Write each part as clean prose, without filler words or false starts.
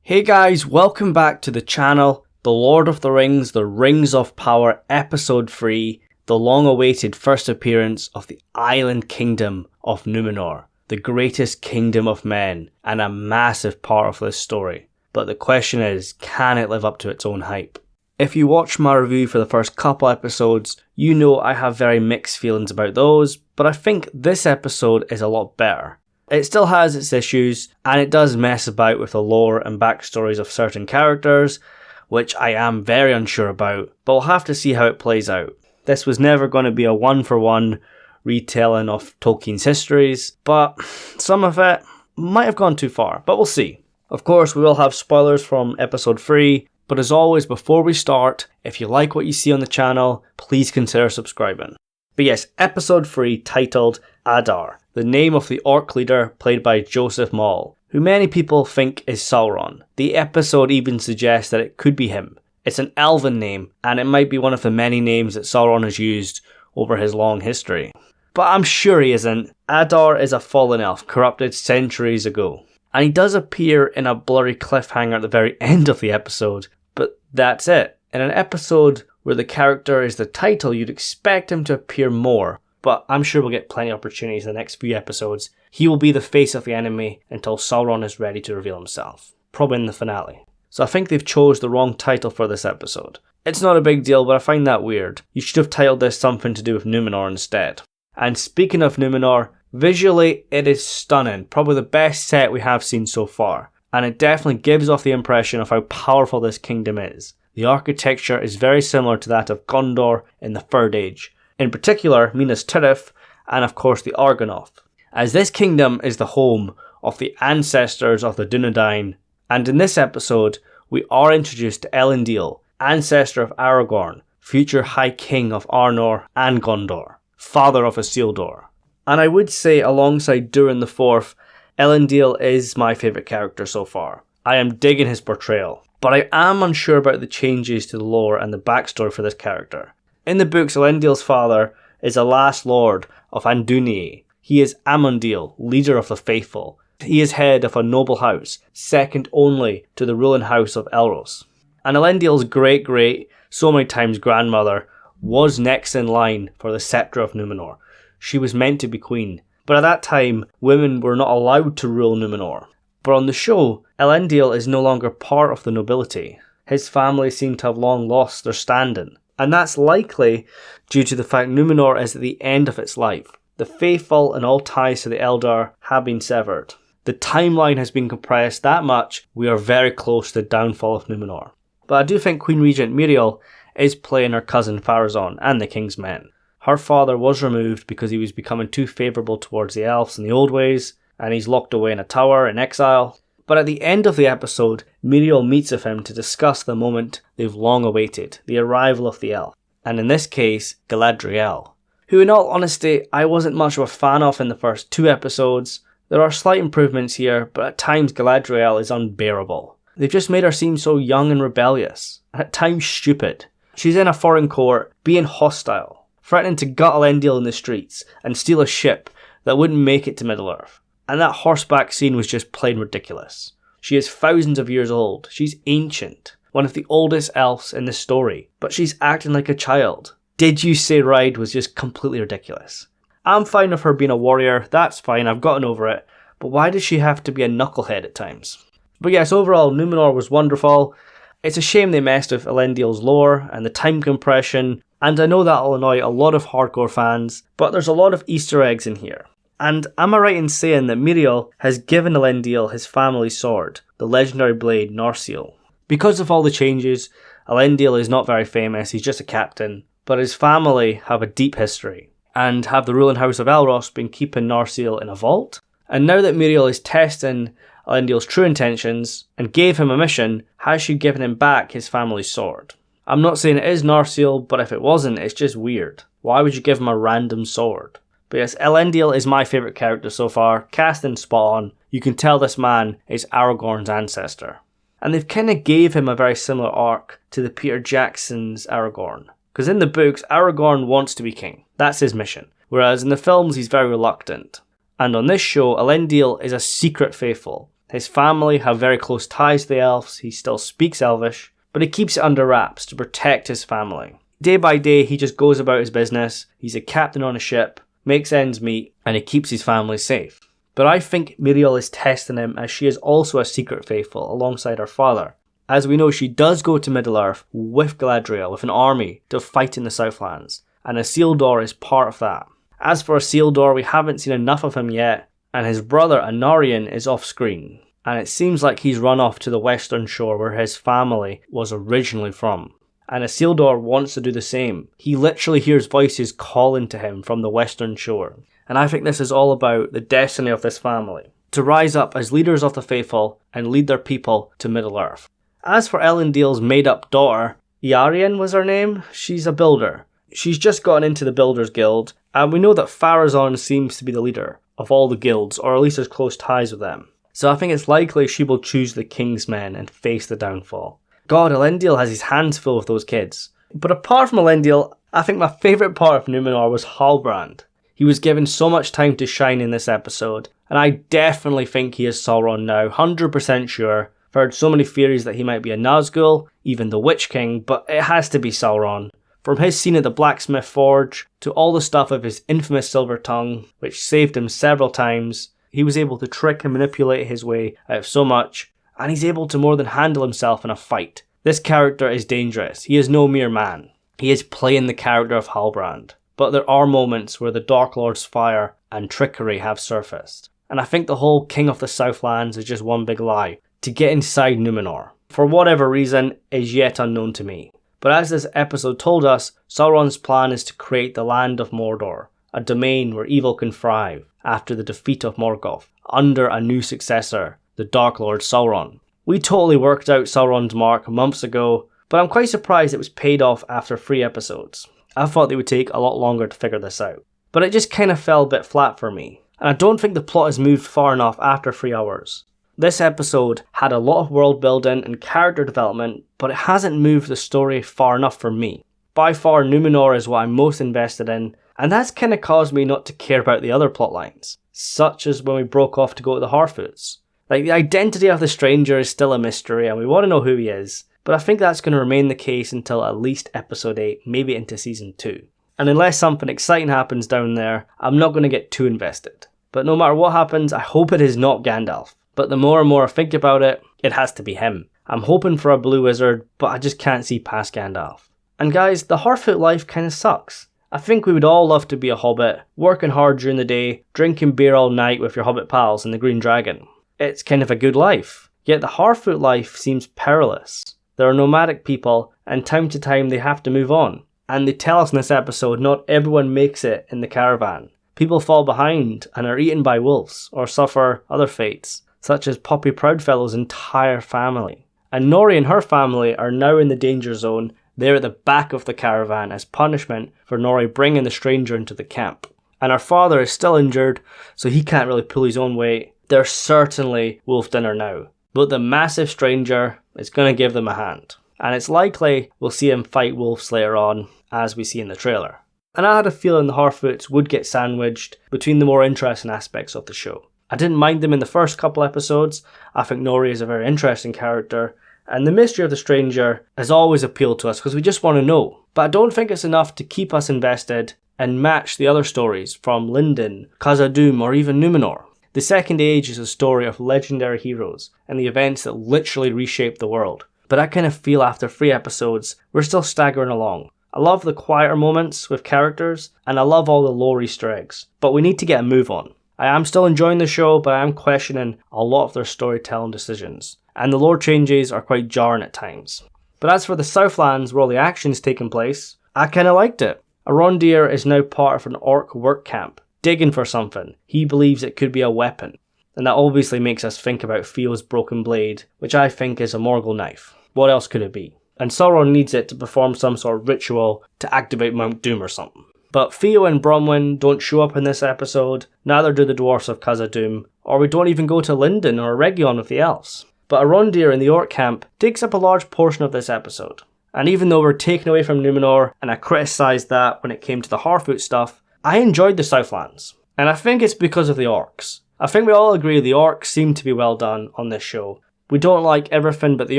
Hey guys, welcome back to the channel. The Lord of the Rings, The Rings of Power, Episode 3, the long-awaited first appearance of the Island Kingdom of Numenor, the greatest kingdom of men, and a massive part of this story. But the question is, can it live up to its own hype? If you watched my review for the first couple episodes, you know I have very mixed feelings about those, but I think this episode is a lot better. It still has its issues, and it does mess about with the lore and backstories of certain characters, which I am very unsure about, but we'll have to see how it plays out. This was never going to be a one-for-one retelling of Tolkien's histories, but some of it might have gone too far, but we'll see. Of course, we will have spoilers from episode 3, but as always, before we start, if you like what you see on the channel, please consider subscribing. But yes, episode 3 titled Adar, the name of the orc leader played by Joseph Mawle, who many people think is Sauron. The episode even suggests that it could be him. It's an elven name, and it might be one of the many names that Sauron has used over his long history. But I'm sure he isn't. Adar is a fallen elf, corrupted centuries ago. And he does appear in a blurry cliffhanger at the very end of the episode, but that's it. In an episode where the character is the title, you'd expect him to appear more, but I'm sure we'll get plenty of opportunities in the next few episodes. He will be the face of the enemy until Sauron is ready to reveal himself, probably in the finale. So I think they've chose the wrong title for this episode. It's not a big deal, but I find that weird. You should have titled this something to do with Numenor instead. And speaking of Numenor, visually it is stunning, probably the best set we have seen so far, and it definitely gives off the impression of how powerful this kingdom is. The architecture is very similar to that of Gondor in the Third Age, in particular Minas Tirith and of course the Argonath, as this kingdom is the home of the ancestors of the Dunedain, and in this episode we are introduced to Elendil, ancestor of Aragorn, future High King of Arnor and Gondor, father of Isildur. And I would say alongside Durin the Fourth, Elendil is my favourite character so far. I am digging his portrayal, but I am unsure about the changes to the lore and the backstory for this character. In the books, Elendil's father is the last lord of Andúni. He is Amundil, leader of the faithful. He is head of a noble house, second only to the ruling house of Elros. And Elendil's great, so many times grandmother, was next in line for the sceptre of Numenor. She was meant to be queen, but at that time, women were not allowed to rule Numenor. But on the show, Elendil is no longer part of the nobility. His family seem to have long lost their standing. And that's likely due to the fact Numenor is at the end of its life. The faithful and all ties to the Eldar have been severed. The timeline has been compressed that much, we are very close to the downfall of Numenor. But I do think Queen Regent Miriel is playing her cousin Pharazôn and the King's Men. Her father was removed because he was becoming too favourable towards the elves in the old ways, and he's locked away in a tower in exile. But at the end of the episode, Miriel meets with him to discuss the moment they've long awaited, the arrival of the elf, and in this case, Galadriel, who in all honesty I wasn't much of a fan of in the first 2 episodes. There are slight improvements here, but at times Galadriel is unbearable. They've just made her seem so young and rebellious, and at times stupid. She's in a foreign court, being hostile, threatening to gut Elendil in the streets and steal a ship that wouldn't make it to Middle-earth. And that horseback scene was just plain ridiculous. She is thousands of years old. She's ancient. One of the oldest elves in the story. But she's acting like a child. Did you say ride was just completely ridiculous. I'm fine with her being a warrior. That's fine. I've gotten over it. But why does she have to be a knucklehead at times? But yes, overall, Numenor was wonderful. It's a shame they messed with Elendil's lore and the time compression. And I know that'll annoy a lot of hardcore fans. But there's a lot of Easter eggs in here. And am I right in saying that Miriel has given Elendil his family sword, the legendary blade Narsil? Because of all the changes, Elendil is not very famous, he's just a captain, but his family have a deep history, and have the ruling house of Elros been keeping Narsil in a vault? And now that Miriel is testing Elendil's true intentions, and gave him a mission, has she given him back his family's sword? I'm not saying it is Narsil, but if it wasn't, it's just weird. Why would you give him a random sword? But yes, Elendil is my favourite character so far, casting spot on. You can tell this man is Aragorn's ancestor. And they've kind of gave him a very similar arc to the Peter Jackson's Aragorn. Because in the books, Aragorn wants to be king. That's his mission. Whereas in the films, he's very reluctant. And on this show, Elendil is a secret faithful. His family have very close ties to the elves, he still speaks Elvish, but he keeps it under wraps to protect his family. Day by day, he just goes about his business, he's a captain on a ship, makes ends meet, and he keeps his family safe. But I think Miriel is testing him, as she is also a secret faithful alongside her father. As we know, she does go to Middle-earth with Galadriel, with an army, to fight in the Southlands, and Isildur is part of that. As for Isildur, we haven't seen enough of him yet, and his brother Anarion is off screen, and it seems like he's run off to the western shore where his family was originally from. And Isildur wants to do the same. He literally hears voices calling to him from the western shore. And I think this is all about the destiny of this family, to rise up as leaders of the faithful and lead their people to Middle-earth. As for Elendil's made-up daughter, Iarian was her name, she's a builder. She's just gotten into the Builders Guild, and we know that Pharazôn seems to be the leader of all the guilds, or at least has close ties with them. So I think it's likely she will choose the King's Men and face the downfall. God, Elendil has his hands full with those kids. But apart from Elendil, I think my favourite part of Numenor was Halbrand. He was given so much time to shine in this episode, and I definitely think he is Sauron now, 100% sure. I've heard so many theories that he might be a Nazgul, even the Witch King, but it has to be Sauron. From his scene at the blacksmith forge, to all the stuff of his infamous silver tongue, which saved him several times, he was able to trick and manipulate his way out of so much, and he's able to more than handle himself in a fight. This character is dangerous, he is no mere man. He is playing the character of Halbrand. But there are moments where the Dark Lord's fire and trickery have surfaced. And I think the whole King of the Southlands is just one big lie, to get inside Numenor. For whatever reason, is yet unknown to me. But as this episode told us, Sauron's plan is to create the land of Mordor, a domain where evil can thrive after the defeat of Morgoth, under a new successor, the Dark Lord Sauron. We totally worked out Sauron's mark months ago, but I'm quite surprised it was paid off after 3 episodes. I thought they would take a lot longer to figure this out. But it just kind of fell a bit flat for me, and I don't think the plot has moved far enough after 3 hours. This episode had a lot of world building and character development, but it hasn't moved the story far enough for me. By far, Numenor is what I'm most invested in, and that's kind of caused me not to care about the other plotlines, such as when we broke off to go to the Harfoots. Like, the identity of the stranger is still a mystery, and we want to know who he is, but I think that's going to remain the case until at least episode 8, maybe into season 2. And unless something exciting happens down there, I'm not going to get too invested. But no matter what happens, I hope it is not Gandalf. But the more and more I think about it, it has to be him. I'm hoping for a blue wizard, but I just can't see past Gandalf. And guys, the Harfoot life kind of sucks. I think we would all love to be a hobbit, working hard during the day, drinking beer all night with your hobbit pals and the Green Dragon. It's kind of a good life. Yet the Harfoot life seems perilous. There are nomadic people, and time to time they have to move on. And they tell us in this episode not everyone makes it in the caravan. People fall behind and are eaten by wolves, or suffer other fates, such as Poppy Proudfellow's entire family. And Nori and her family are now in the danger zone. They're at the back of the caravan as punishment for Nori bringing the stranger into the camp. And her father is still injured, so he can't really pull his own weight. They're certainly wolf dinner now. But the massive stranger is going to give them a hand. And it's likely we'll see him fight wolves later on, as we see in the trailer. And I had a feeling the Harfoots would get sandwiched between the more interesting aspects of the show. I didn't mind them in the first couple episodes. I think Nori is a very interesting character. And the mystery of the stranger has always appealed to us because we just want to know. But I don't think it's enough to keep us invested and match the other stories from Lindon, Khazad-dûm, or even Numenor. The Second Age is a story of legendary heroes and the events that literally reshaped the world. But I kind of feel after 3 episodes, we're still staggering along. I love the quieter moments with characters, and I love all the lore Easter eggs. But we need to get a move on. I am still enjoying the show, but I am questioning a lot of their storytelling decisions. And the lore changes are quite jarring at times. But as for the Southlands, where all the action is taking place, I kind of liked it. Arondir is now part of an orc work camp, digging for something. He believes it could be a weapon. And that obviously makes us think about Theo's broken blade, which I think is a Morgul knife. What else could it be? And Sauron needs it to perform some sort of ritual to activate Mount Doom or something. But Theo and Bronwyn don't show up in this episode, neither do the dwarfs of Khazad-dûm, or we don't even go to Lindon or Region with the elves. But Arondir in the orc camp takes up a large portion of this episode. And even though we're taken away from Numenor, and I criticised that when it came to the Harfoot stuff, I enjoyed the Southlands. And I think it's because of the orcs. I think we all agree the orcs seem to be well done on this show. We don't like everything but the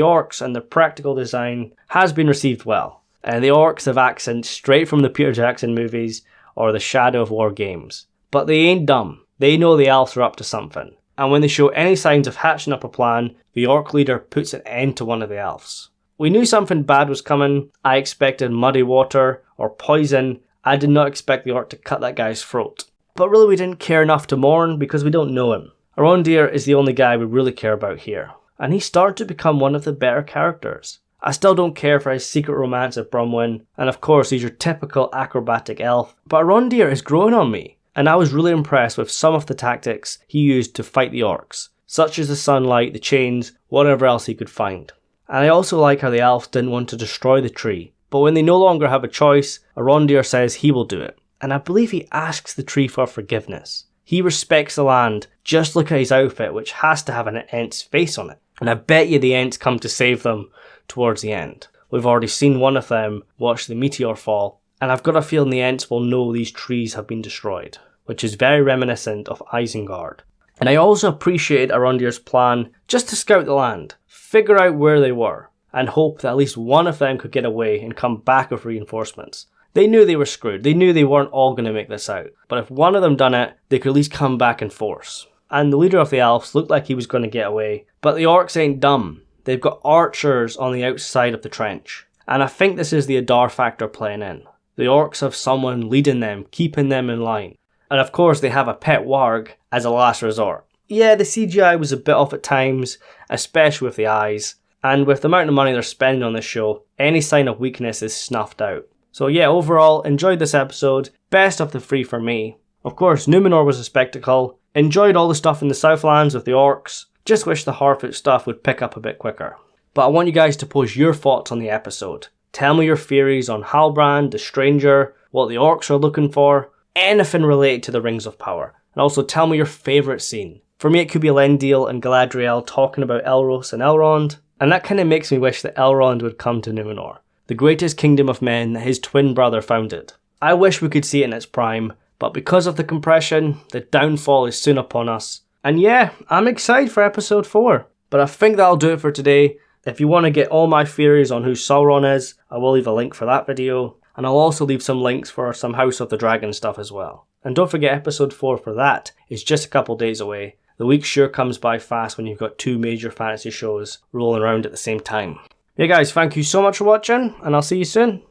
orcs, and the practical design has been received well. The orcs have accents straight from the Peter Jackson movies or the Shadow of War games. But they ain't dumb. They know the elves are up to something. And when they show any signs of hatching up a plan, the orc leader puts an end to one of the elves. We knew something bad was coming. I expected muddy water or poison. I did not expect the orc to cut that guy's throat. But really we didn't care enough to mourn because we don't know him. Arondir is the only guy we really care about here. And he's starting to become one of the better characters. I still don't care for his secret romance with Brumwyn, and of course he's your typical acrobatic elf, but Arondir is growing on me, and I was really impressed with some of the tactics he used to fight the orcs, such as the sunlight, the chains, whatever else he could find. And I also like how the elves didn't want to destroy the tree, but when they no longer have a choice, Arondir says he will do it, and I believe he asks the tree for forgiveness. He respects the land. Just look at his outfit, which has to have an Ent's face on it, and I bet you the Ents come to save them towards the end. We've already seen one of them watch the meteor fall, and I've got a feeling the Ents will know these trees have been destroyed, which is very reminiscent of Isengard. And I also appreciated Arondir's plan just to scout the land, figure out where they were, and hope that at least one of them could get away and come back with reinforcements. They knew they were screwed, they knew they weren't all going to make this out, but if one of them done it, they could at least come back in force. And the leader of the elves looked like he was going to get away, but the orcs ain't dumb. They've got archers on the outside of the trench, and I think this is the Adar factor playing in. The orcs have someone leading them, keeping them in line. And of course they have a pet warg as a last resort. Yeah, the CGI was a bit off at times, especially with the eyes, and with the amount of money they're spending on this show, any sign of weakness is snuffed out. So yeah, overall, enjoyed this episode, best of the three for me. Of course, Numenor was a spectacle, enjoyed all the stuff in the Southlands with the orcs, just wish the Harfoot stuff would pick up a bit quicker. But I want you guys to post your thoughts on the episode. Tell me your theories on Halbrand, the Stranger, what the orcs are looking for, anything related to the Rings of Power. And also tell me your favourite scene. For me it could be Elendil and Galadriel talking about Elros and Elrond, and that kind of makes me wish that Elrond would come to Numenor, the greatest kingdom of men that his twin brother founded. I wish we could see it in its prime, but because of the compression, the downfall is soon upon us. And yeah, I'm excited for episode 4. But I think that'll do it for today. If you want to get all my theories on who Sauron is, I will leave a link for that video. And I'll also leave some links for some House of the Dragon stuff as well. And don't forget episode 4 for that is just a couple days away. The week sure comes by fast when you've got 2 major fantasy shows rolling around at the same time. Yeah guys, thank you so much for watching, and I'll see you soon.